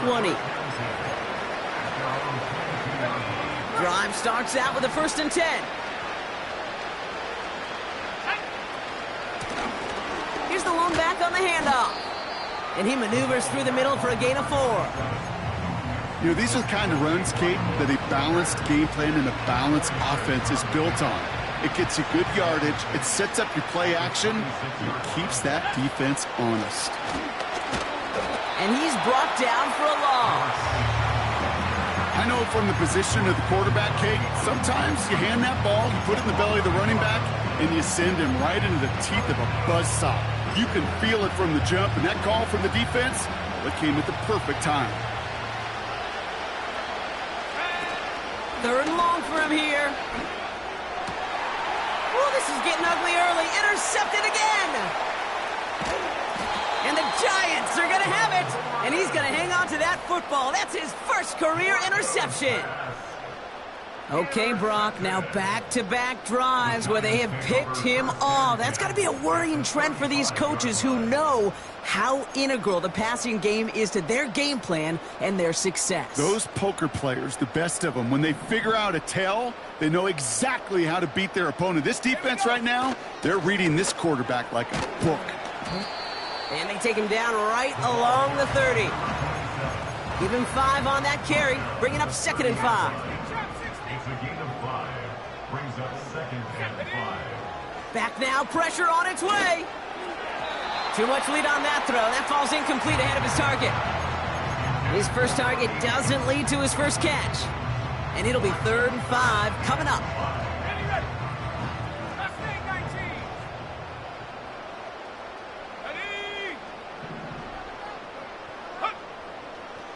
20. Drive starts out with a 1st and 10. Here's the lone back on the handoff. And he maneuvers through the middle for a gain of 4. You know, these are the kind of runs, Kate, that a balanced game plan and a balanced offense is built on. It gets you good yardage, it sets up your play action, and it keeps that defense honest. And he's brought down for a loss. I know from the position of the quarterback, Kate, sometimes you hand that ball, you put it in the belly of the running back, and you send him right into the teeth of a buzzsaw. You can feel it from the jump, and that call from the defense, well, it came at the perfect time. 3rd and long for him here. Oh, this is getting ugly early. Intercepted again. And the Giants are going to have it. And he's going to hang on to that football. That's his first career interception. Okay, Brock, now back-to-back drives where they have picked him off. That's got to be a worrying trend for these coaches who know how integral the passing game is to their game plan and their success. Those poker players, the best of them, when they figure out a tell, they know exactly how to beat their opponent. This defense right now, they're reading this quarterback like a book. And they take him down right along the 30. Give him 5 on that carry, bringing up 2nd and 5. Back now, pressure on its way. Too much lead on that throw. That falls incomplete ahead of his target. His first target doesn't lead to his first catch. And it'll be 3rd and 5 coming up.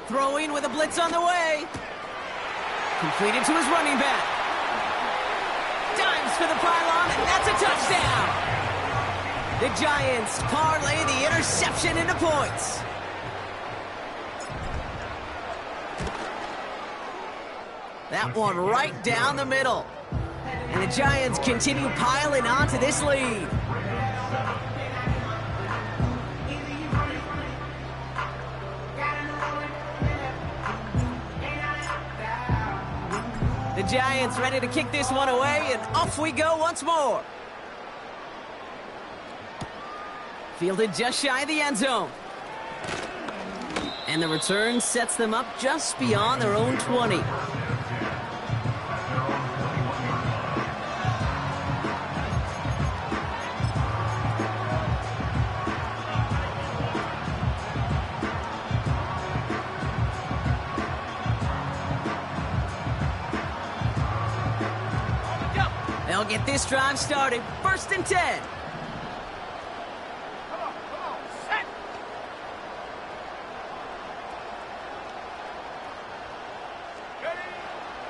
Throwing with a blitz on the way. Completed to his running back. Dives for the pylon, and that's a touchdown. The Giants parlay the interception into points. That one right down the middle. And the Giants continue piling on to this lead. The Giants ready to kick this one away, and off we go once more. Fielded just shy of the end zone. And the return sets them up just beyond their own 20. They'll get this drive started. 1st and 10.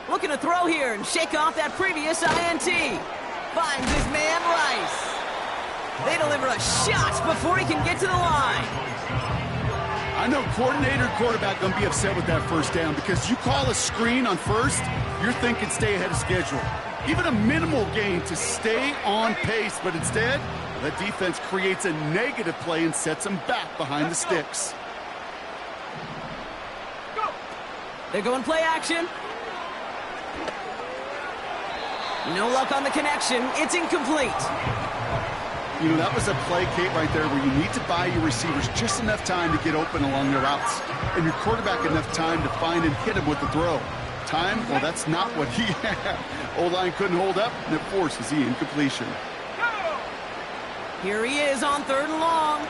Looking to throw here and shake off that previous INT. Finds his man Rice. They deliver a shot before he can get to the line. I know coordinator and quarterback going to be upset with that first down because you call a screen on first, you're thinking stay ahead of schedule. Even a minimal gain to stay on pace, but instead, the defense creates a negative play and sets them back behind the sticks. They're going play action. No luck on the connection. It's incomplete. You know, that was a play, Kate, right there where you need to buy your receivers just enough time to get open along their routes, and your quarterback enough time to find and hit him with the throw. Time? Well, that's not what he had. O-line couldn't hold up, and it forces the incompletion. Here he is on 3rd and long.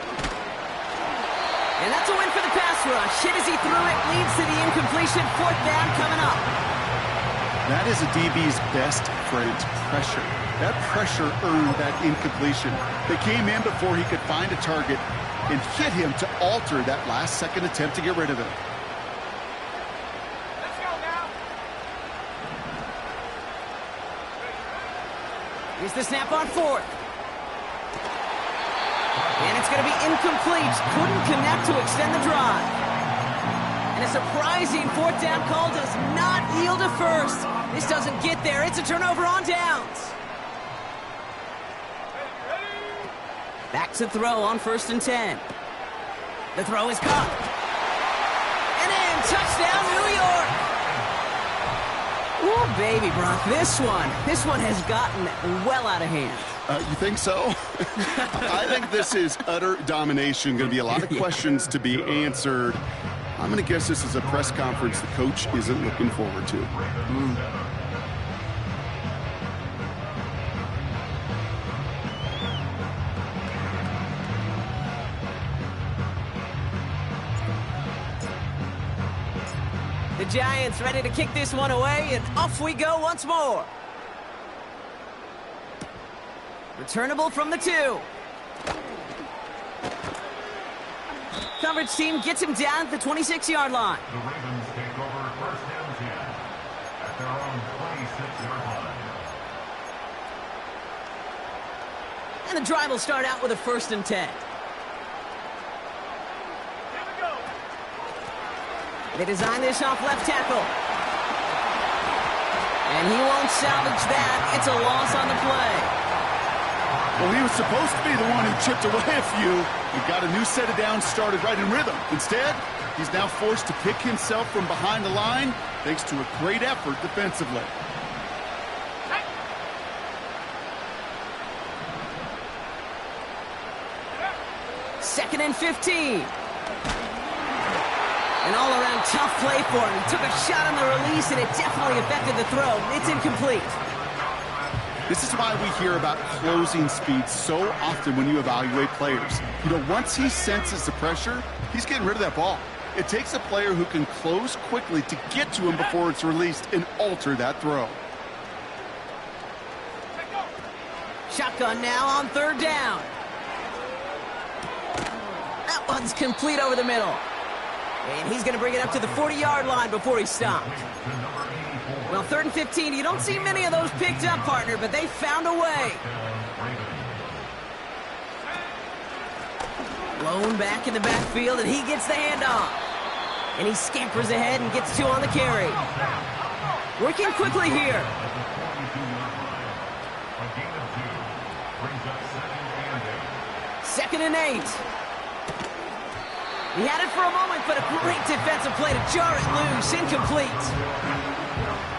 And that's a win for the pass rush. Hit as he threw it, leads to the incompletion. 4th down coming up. That is a DB's best friend, pressure. That pressure earned that incompletion. They came in before he could find a target and hit him to alter that last-second attempt to get rid of him. Here's the snap on 4th. And it's going to be incomplete. Couldn't connect to extend the drive. And a surprising 4th down call does not yield a first. This doesn't get there. It's a turnover on downs. Back to throw on 1st and 10. The throw is caught. And Touchdown, New York! Oh, baby, Brock, this one has gotten well out of hand. You think so? I think this is utter domination. Going to be a lot of questions to be answered. I'm going to guess this is a press conference the coach isn't looking forward to. The Giants ready to kick this one away, and off we go once more. Returnable from the 2. Coverage team gets him down at the 26-yard line. The Ravens take over first down 10 at their own 26-yard line. And the drive will start out with a 1st and 10. They design this off left tackle. And he won't salvage that. It's a loss on the play. Well, he was supposed to be the one who chipped away a few. He got a new set of downs started right in rhythm. Instead, he's now forced to pick himself from behind the line thanks to a great effort defensively. Second and 15. An all-around tough play for him. He took a shot on the release, and it definitely affected the throw. It's incomplete. This is why we hear about closing speed so often when you evaluate players. You know, once he senses the pressure, he's getting rid of that ball. It takes a player who can close quickly to get to him before it's released and alter that throw. Shotgun now on 3rd down. That one's complete over the middle. And he's going to bring it up to the 40-yard line before he stopped. Well, 3rd and 15, you don't see many of those picked up, partner, but they found a way. Blown back in the backfield, and he gets the handoff. And he scampers ahead and gets 2 on the carry. Working quickly here. Second and 8. He had it for a moment, but a great defensive play to jar it loose. Incomplete.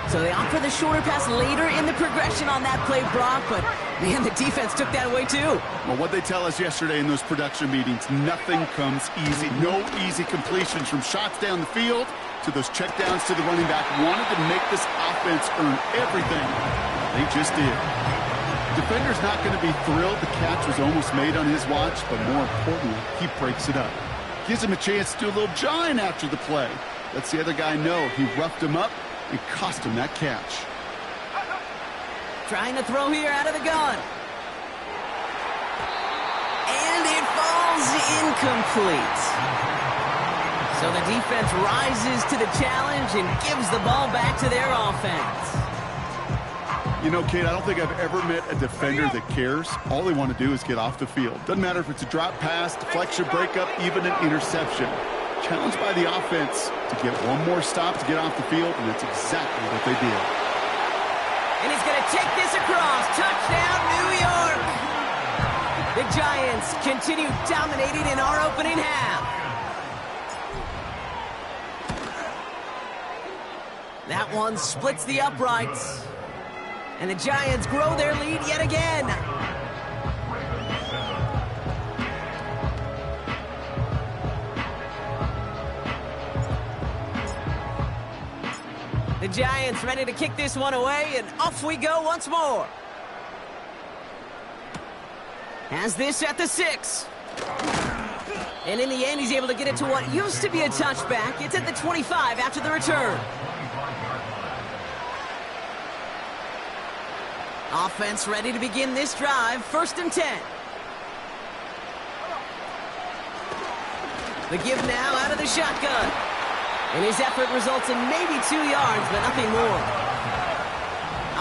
So they offer the shorter pass later in the progression on that play, Brock, but, man, the defense took that away, too. Well, what they tell us yesterday in those production meetings, nothing comes easy. No easy completions from shots down the field to those checkdowns to the running back. Wanted to make this offense earn everything. They just did. Defender's not going to be thrilled the catch was almost made on his watch, but more importantly, he breaks it up. Gives him a chance to do a little jawing after the play. Lets the other guy know he roughed him up and cost him that catch. Trying to throw here out of the gun. And it falls incomplete. So the defense rises to the challenge and gives the ball back to their offense. You know, Kate, I don't think I've ever met a defender that cares. All they want to do is get off the field. Doesn't matter if it's a drop pass, deflection, breakup, even an interception. Challenged by the offense to get one more stop to get off the field, and that's exactly what they did. And he's going to take this across. Touchdown, New York! The Giants continue dominating in our opening half. That one splits the uprights. And the Giants grow their lead yet again. The Giants ready to kick this one away, and off we go once more. Has this at the 6. And in the end, he's able to get it to what used to be a touchback. It's at the 25 after the return. Offense ready to begin this drive. 1st and 10. The give now out of the shotgun. And his effort results in maybe 2 yards, but nothing more.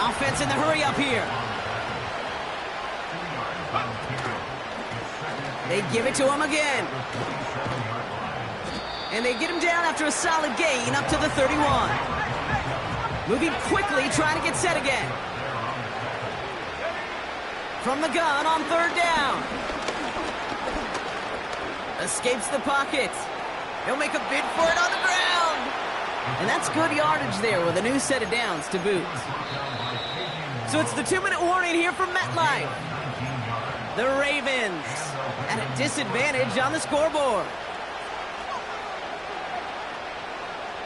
Offense in the hurry up here. They give it to him again. And they get him down after a solid gain up to the 31. Moving quickly, trying to get set again. From the gun on 3rd down. Escapes the pocket. He'll make a bid for it on the ground. And that's good yardage there with a new set of downs to boot. So it's the 2-minute warning here from MetLife. The Ravens at a disadvantage on the scoreboard.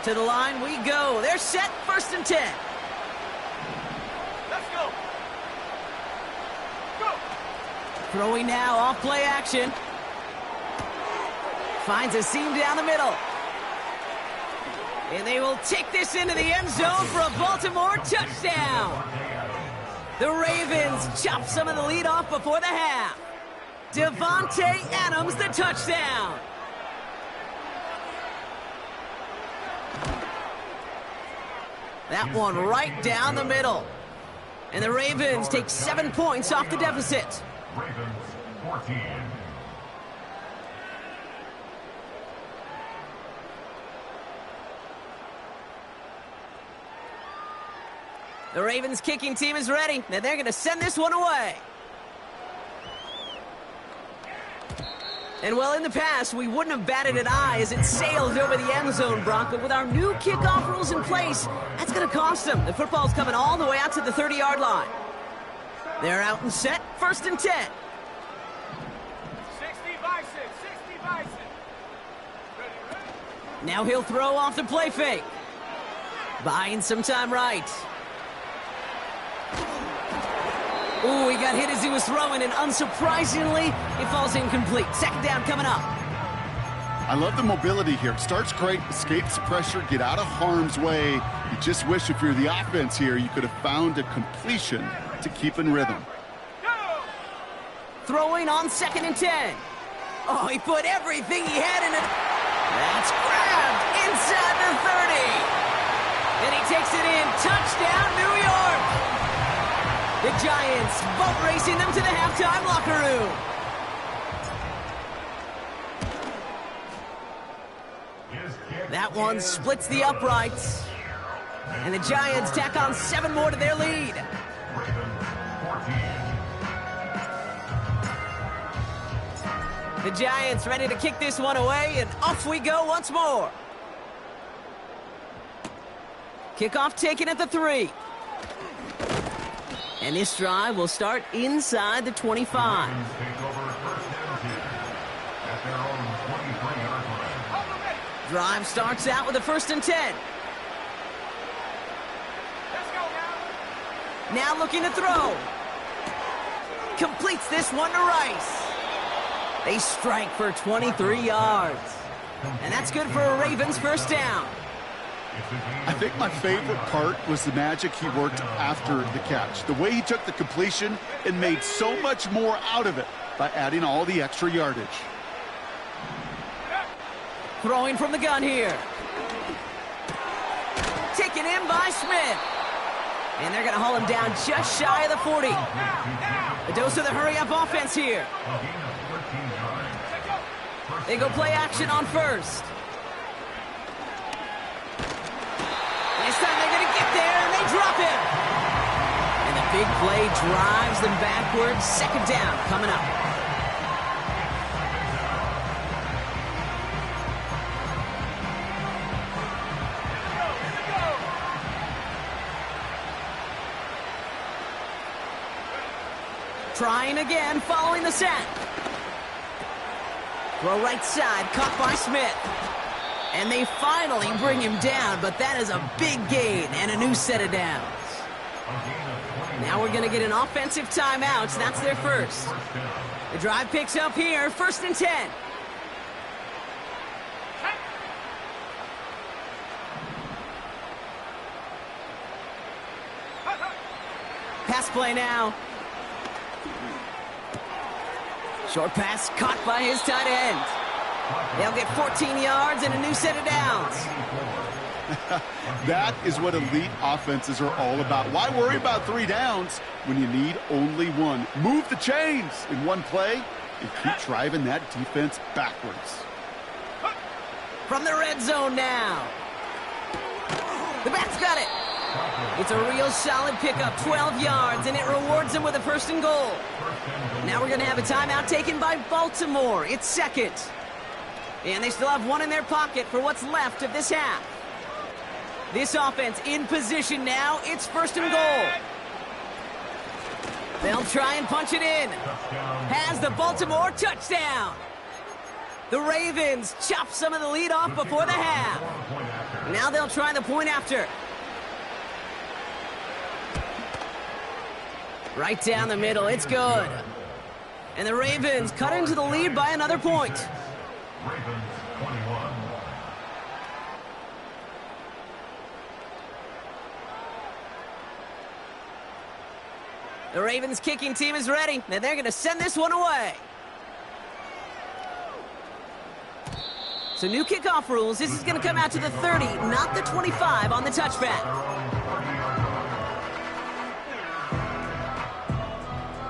To the line we go. They're set, 1st and 10. Let's go. Go. Throwing now, off play action. Finds a seam down the middle. And they will take this into the end zone for a Baltimore touchdown. The Ravens chop some of the lead off before the half. Devontae Adams, the touchdown. That one right down the middle. And the Ravens take 7 points off the deficit. Ravens 14. The Ravens kicking team is ready. Now they're going to send this one away. And well, in the past, we wouldn't have batted an eye as it sailed over the end zone, Brock. But with our new kickoff rules in place, that's going to cost them. The football's coming all the way out to the 30-yard line. They're out and set, 1st and 10. 60 Bison, 60 Bison. Ready. Now he'll throw off the play fake. Buying some time right. Ooh, he got hit as he was throwing, and unsurprisingly, it falls incomplete. 2nd down coming up. I love the mobility here. Starts great, escapes pressure, get out of harm's way. You just wish if you're the offense here, you could have found a completion to keep in rhythm. Throwing on 2nd and 10. Oh, he put everything he had in it. That's grabbed inside the 30. And he takes it in. Touchdown, New York. The Giants boat racing them to the halftime locker room. That one splits the uprights. And the Giants tack on 7 more to their lead. The Giants ready to kick this one away, and off we go once more. Kickoff taken at the 3. And this drive will start inside the 25. Drive starts out with a 1st and 10. Let's go now. Now looking to throw. Completes this one to Rice. They strike for 23 yards. And that's good for a Ravens 1st down. I think my favorite part was the magic he worked after the catch. The way he took the completion and made so much more out of it by adding all the extra yardage. Throwing from the gun here. Taken in by Smith. And they're going to haul him down just shy of the 40. A dose of the hurry-up offense here. They go play action on 1st. This time they're going to get there, and they drop him. And the big play drives them backwards. 2nd down coming up. Trying again, following the sack. Throw right side, caught by Smith. And they finally bring him down, but that is a big gain and a new set of downs. Now we're going to get an offensive timeout, so that's their 1st. The drive picks up here, 1st and 10. Pass play now. Short pass caught by his tight end. They'll get 14 yards and a new set of downs. That is what elite offenses are all about. Why worry about 3 downs when you need only 1? Move the chains in one play and keep driving that defense backwards. From the red zone now. The back's got it. It's a real solid pickup, 12 yards, and it rewards them with a 1st and goal. Now we're going to have a timeout taken by Baltimore. It's 2nd. And they still have 1 in their pocket for what's left of this half. This offense in position now. It's first and goal. They'll try and punch it in. Has the Baltimore touchdown. The Ravens chop some of the lead off before the half. Now they'll try the point after. Right down the middle, it's good. And the Ravens cut into the lead by another point. Ravens 21. The Ravens kicking team is ready, and they're going to send this one away. So new kickoff rules. This is going to come out to the 30, not the 25 on the touchback.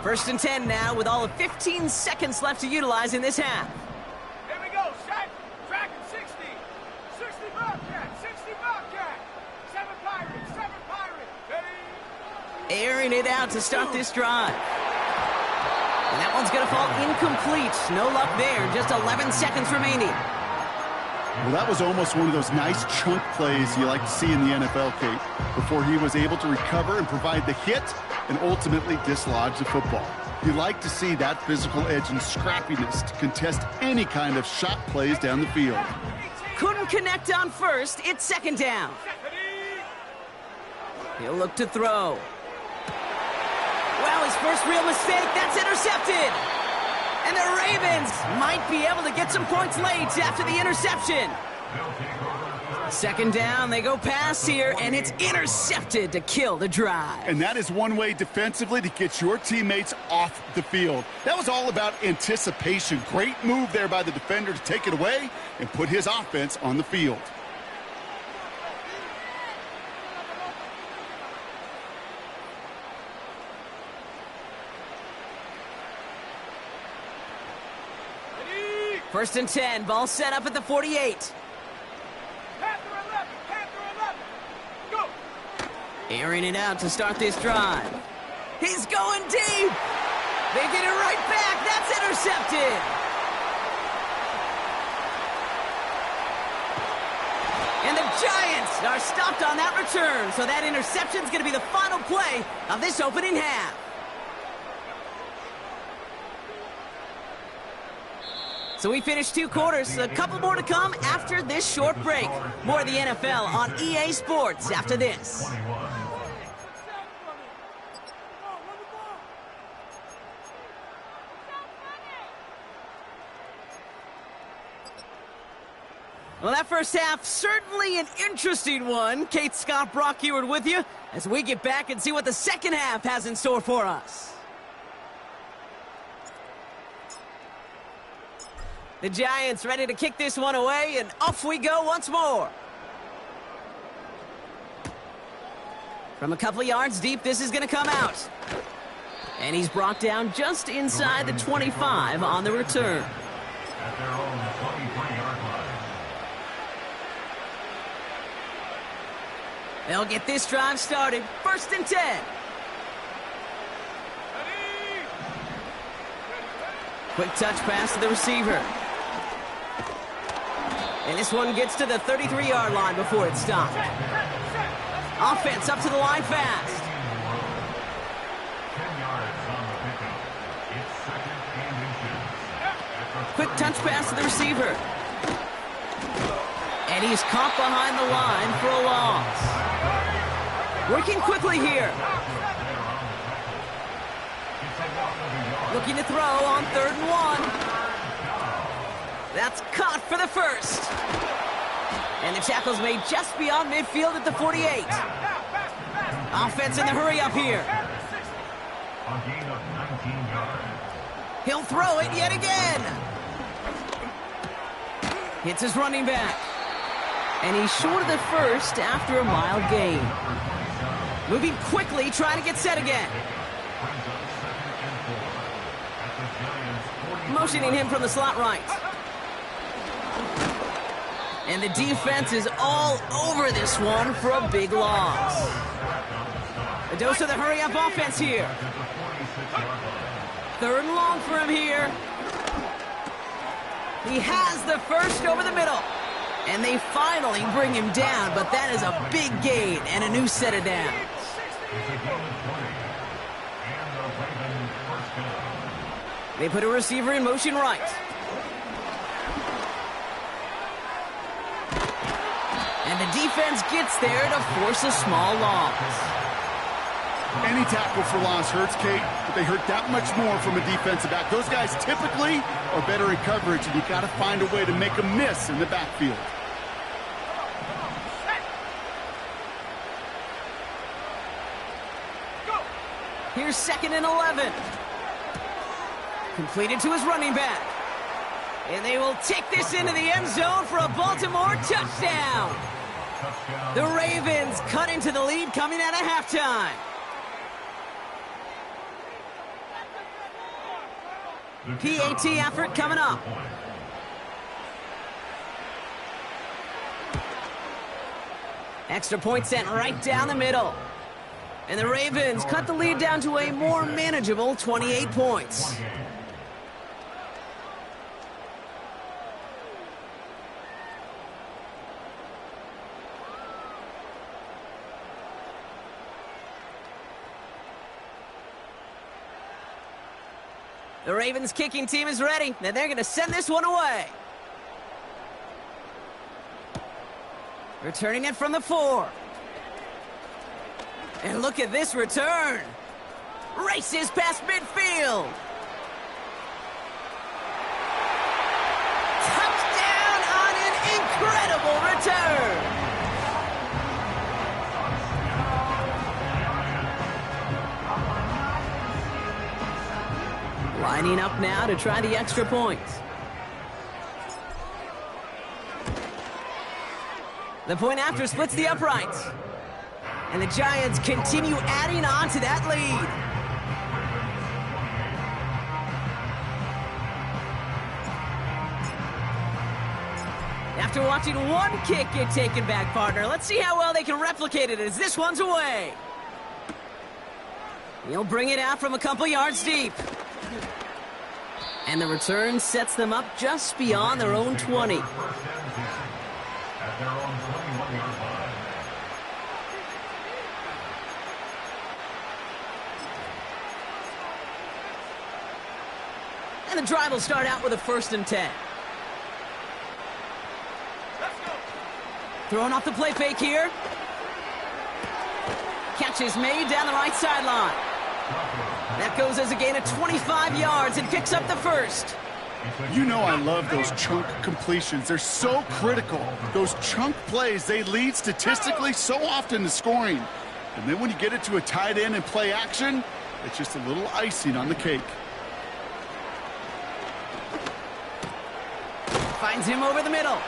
First and 10 now with all of 15 seconds left to utilize in this half. Here we go, set. Track at 60. 60 Bobcat, 60 Bobcat. 7 Pirates, 7 Pirates. Ready? Airing it out to start this drive. And that one's going to fall incomplete. No luck there. Just 11 seconds remaining. Well, that was almost one of those nice chunk plays you like to see in the NFL, Kate, before he was able to recover and provide the hit and ultimately dislodge the football. You like to see that physical edge and scrappiness to contest any kind of shot plays down the field. Couldn't connect on first. It's second down. He'll look to throw. Well, his first real mistake. That's intercepted. And the Ravens might be able to get some points late after the interception. Second down, they go pass here, and it's intercepted to kill the drive. And that is one way defensively to get your teammates off the field. That was all about anticipation. Great move there by the defender to take it away and put his offense on the field. First and 10, ball set up at the 48. Panther 11, Panther 11. Go. Airing it out to start this drive. He's going deep. They get it right back. That's intercepted. And the Giants are stopped on that return. So that interception's going to be the final play of this opening half. So we finished 2 quarters. A couple more to come after this short break. More of the NFL on EA Sports after this. Well, that first half, certainly an interesting one. Kate, Scott, Brock Eward with you as we get back and see what the second half has in store for us. The Giants ready to kick this one away, and off we go once more. From a couple of yards deep, this is going to come out. And he's brought down just inside the 25 on the return. At their own 23-yard line. They'll get this drive started. First and 10. Quick touch pass to the receiver. And this one gets to the 33-yard line before it's stopped. Offense up to the line fast. 10 yards on the pickup. It's second and inches. Quick touch pass to the receiver. And he's caught behind the line for a loss. Working quickly here. Looking to throw on 3rd and 1. That's caught for the first. And the tackle's made just beyond midfield at the 48. Offense in the hurry up here. A gain of 19 yards. He'll throw it yet again. Hits his running back. And he's short of the first after a mild gain. Moving quickly, trying to get set again. Motioning him from the slot right. And the defense is all over this one for a big loss. A dose of the hurry-up offense here. 3rd and long for him here. He has the first over the middle. And they finally bring him down, but that is a big gain and a new set of downs. It's a gain of 20. And the Ravens first down. They put a receiver in motion right. And the defense gets there to force a small loss. Any tackle for loss hurts, Kate, but they hurt that much more from a defensive back. Those guys typically are better in coverage, and you got to find a way to make a miss in the backfield. Here's 2nd and 11. Completed to his running back. And they will take this into the end zone for a Baltimore touchdown. The Ravens cut into the lead coming out of halftime. PAT effort coming up. Extra point sent right down the middle. And the Ravens cut the lead down to a more manageable 28 points. The Ravens kicking team is ready, and they're going to send this one away. Returning it from the 4. And look at this return. Races past midfield. Touchdown on an incredible return. Lining up now to try the extra point. The point after splits the uprights. And the Giants continue adding on to that lead. After watching one kick get taken back, partner, let's see how well they can replicate it as this one's away. He'll bring it out from a couple yards deep. And the return sets them up just beyond their own 20. At their own 21-yard line. And the drive will start out with a 1st and 10. Throwing off the play fake here. Catch is made down the right sideline. That goes as a gain of 25 yards and picks up the 1st. You know I love those chunk completions. They're so critical. Those chunk plays, they lead statistically so often to scoring. And then when you get it to a tight end and play action, it's just a little icing on the cake. Finds him over the middle.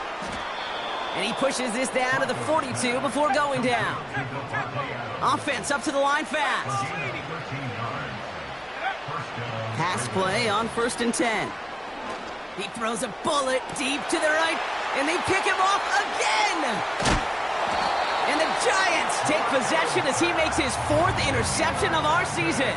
And he pushes this down to the 42 before going down. Offense up to the line fast. Pass play on 1st and 10. He throws a bullet deep to the right, and they pick him off again. And the Giants take possession as he makes his 4th interception of our season.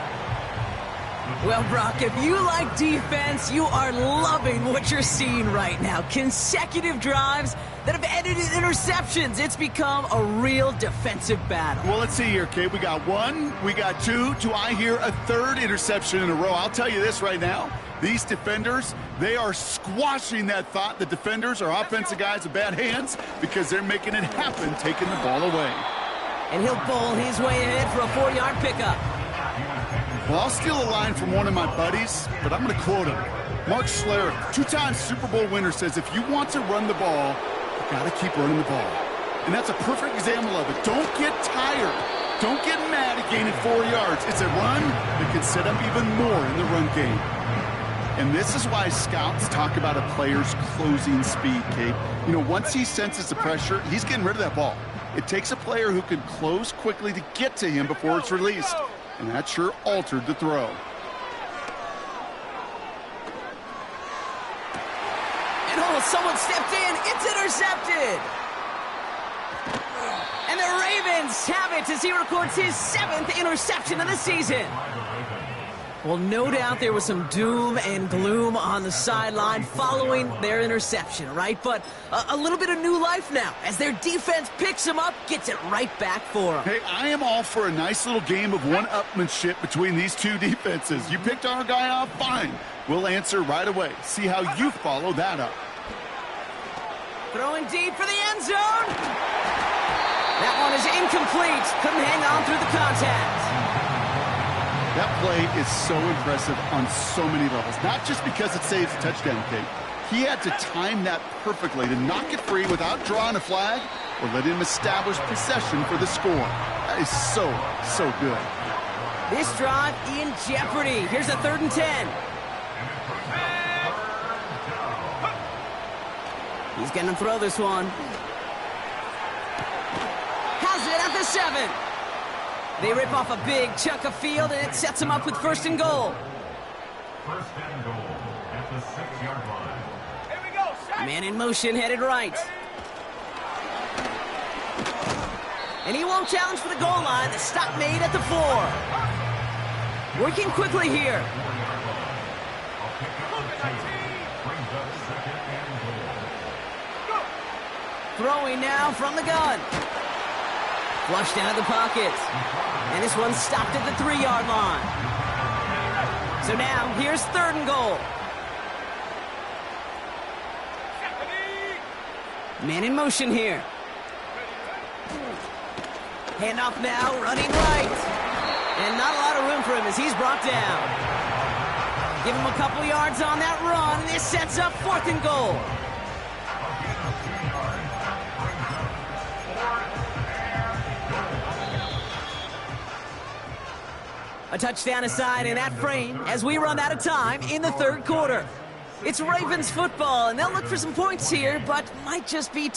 Well, Brock, if you like defense, you are loving what you're seeing right now. Consecutive drives that have ended in interceptions. It's become a real defensive battle. Well, let's see here, Kate. We got 1, we got 2. Do I hear a 3rd interception in a row? I'll tell you this right now. These defenders, they are squashing that thought. The defenders are offensive guys with bad hands because they're making it happen, taking the ball away. And he'll bowl his way ahead for a 4-yard pickup. Well, I'll steal a line from one of my buddies, but I'm going to quote him. Mark Schlereth, 2-time Super Bowl winner, says if you want to run the ball, you got to keep running the ball. And that's a perfect example of it. Don't get tired. Don't get mad at gaining 4 yards. It's a run that can set up even more in the run game. And this is why scouts talk about a player's closing speed, Kate. You know, once he senses the pressure, he's getting rid of that ball. It takes a player who can close quickly to get to him before it's released. And that sure altered the throw. And oh, someone stepped in. It's intercepted. And the Ravens have it as he records his 7th interception of the season. Well, no doubt there was some doom and gloom on the sideline following their interception, right? But a little bit of new life now as their defense picks them up, gets it right back for them. Hey, I am all for a nice little game of one-upmanship between these two defenses. You picked our guy off, fine. We'll answer right away. See how you follow that up. Throwing deep for the end zone. That one is incomplete. Couldn't hang on through the contact. That play is so impressive on so many levels, not just because it saves a touchdown, Kate. He had to time that perfectly to knock it free without drawing a flag or let him establish possession for the score. That is so, so good. This drive in jeopardy. Here's a 3rd and 10. He's going to throw this one. Has it at the 7. They rip off a big chunk of field, and it sets them up with 1st and goal. 1st and goal at the 6-yard line. Here we go, set. Man in motion, headed right. And he won't challenge for the goal line. The stop made at the 4. Working quickly here. Throwing now from the gun. Flushed out of the pocket. And this one's stopped at the 3-yard line. So now, here's 3rd and goal. Man in motion here. Handoff now, running right. And not a lot of room for him as he's brought down. Give him a couple yards on that run, and this sets up 4th and goal. A touchdown aside in that frame as we run out of time in the 3rd quarter. It's Ravens football, and they'll look for some points here, but might just be...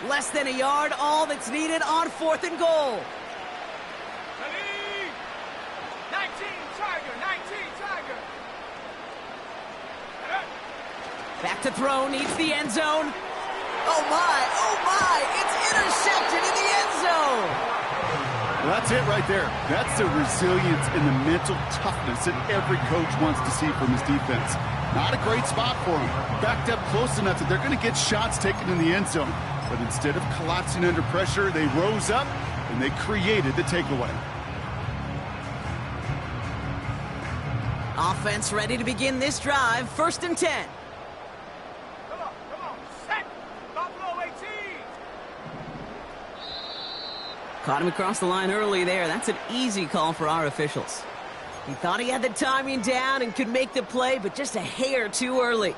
Less than a yard, all that's needed on 4th and goal. 19, Tiger, 19, Tiger. Back to throw, needs the end zone. Oh my, it's intercepted in the end zone. Well, that's it right there. That's the resilience and the mental toughness that every coach wants to see from his defense. Not a great spot for him. Backed up close enough that they're going to get shots taken in the end zone. But instead of collapsing under pressure, they rose up and they created the takeaway. Offense ready to begin this drive. 1st and 10. Come on, set. Buffalo 18. Caught him across the line early there. That's an easy call for our officials. He thought he had the timing down and could make the play, but just a hair too early.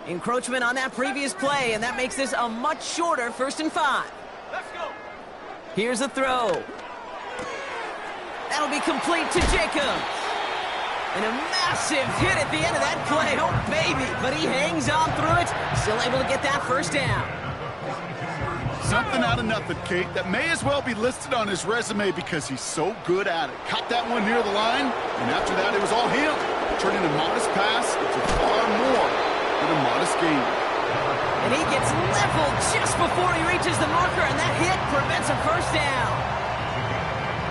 Encroachment on that previous play, and that makes this a much shorter 1st and 5. Let's go. Here's a throw. That'll be complete to Jacobs. And a massive hit at the end of that play. Oh, baby. But he hangs on through it. Still able to get that 1st down. Something out of nothing, Kate, that may as well be listed on his resume because he's so good at it. Caught that one near the line, and after that, it was all him. Turning a modest pass into far more than a modest gain. And he gets leveled just before he reaches the marker, and that hit prevents a 1st down.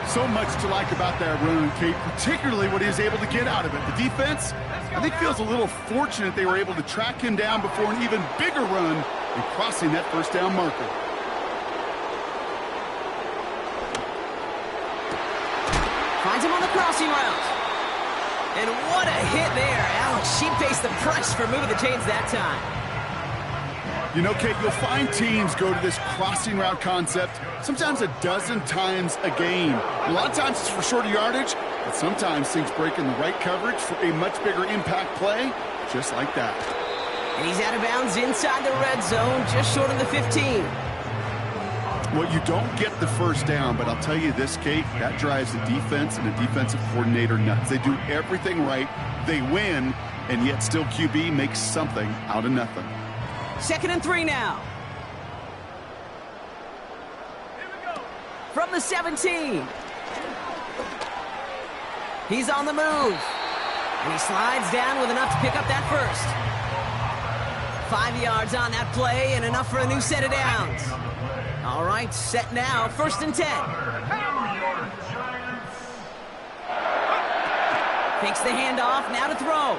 So much to like about that run, Kate, particularly what he was able to get out of it. The defense, I think, feels a little fortunate they were able to track him down before an even bigger run and crossing that 1st down marker. Finds him on the crossing route. And what a hit there. Ouch, she faced the price for moving the chains that time. You know, Kate, you'll find teams go to this crossing route concept sometimes a dozen times a game. A lot of times it's for shorter yardage, but sometimes things break in the right coverage for a much bigger impact play, just like that. And he's out of bounds inside the red zone, just short of the 15. Well, you don't get the 1st down, but I'll tell you this, Kate, that drives the defense and the defensive coordinator nuts. They do everything right, they win, and yet still QB makes something out of nothing. 2nd and 3 now. Here we go. From the 17. He's on the move. And he slides down with enough to pick up that first. 5 yards on that play and enough for a new set of downs. All right, set now, 1st and 10. Takes the handoff, now to throw.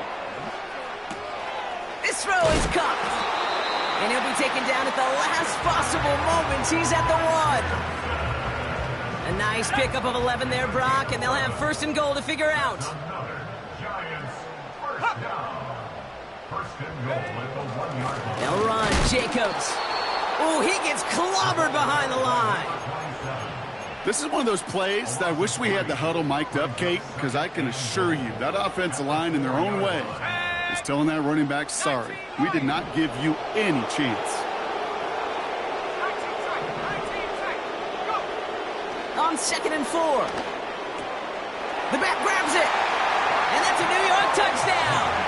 This throw is caught. And he'll be taken down at the last possible moment. He's at the 1. A nice pickup of 11 there, Brock, and they'll have 1st and goal to figure out. They'll run, Jacobs. Oh, he gets clobbered behind the line. This is one of those plays that I wish we had the huddle mic'd up, Kate, because I can assure you that offensive line in their own way is telling that running back, sorry, we did not give you any chance. On 2nd and 4. The back grabs it. And that's a New York touchdown.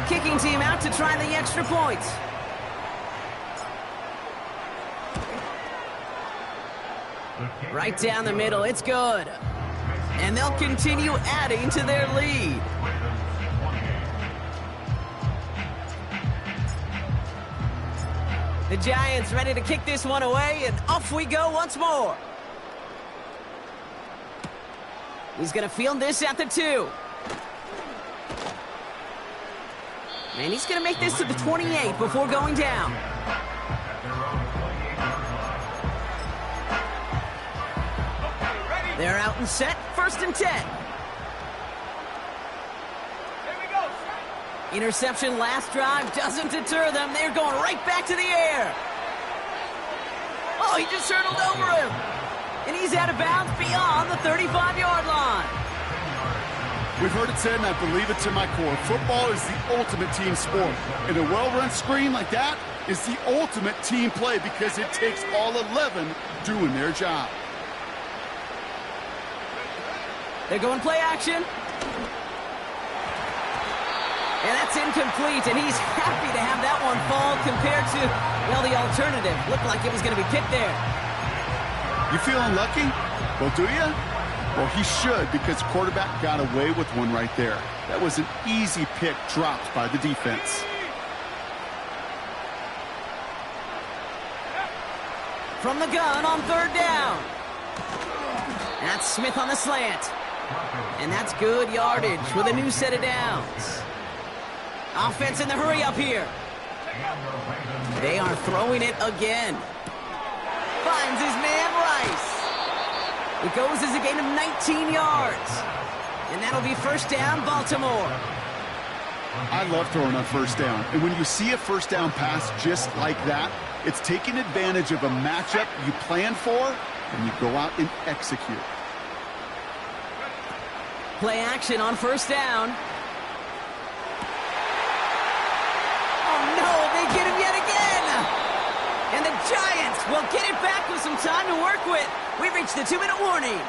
Kicking team out to try the extra point. Right down the middle, it's good. And they'll continue adding to their lead. The Giants ready to kick this one away, and off we go once more. He's going to field this at the 2. And he's going to make this to the 28 before going down. They're out and set, 1st and 10. Interception last drive doesn't deter them. They're going right back to the air. Oh, he just hurdled over him. And he's out of bounds beyond the 35-yard line. We've heard it said, and I believe it to my core, football is the ultimate team sport. And a well-run screen like that is the ultimate team play because it takes all 11 doing their job. They're going play action. And that's incomplete, and he's happy to have that one fall compared to, well, the alternative. Looked like it was going to be picked there. You feeling lucky? Well, do you? Well, he should, because quarterback got away with one right there. That was an easy pick dropped by the defense. From the gun on 3rd down. That's Smith on the slant. And that's good yardage with a new set of downs. Offense in the hurry up here. They are throwing it again. Finds his man Rice. It goes as a gain of 19 yards. And that'll be 1st down, Baltimore. I love throwing on 1st down. And when you see a 1st down pass just like that, it's taking advantage of a matchup you plan for, and you go out and execute. Play action on 1st down. Oh, no, they get him yet again. And the Giants will get it back with some time to work with. We've reached the 2-minute warning.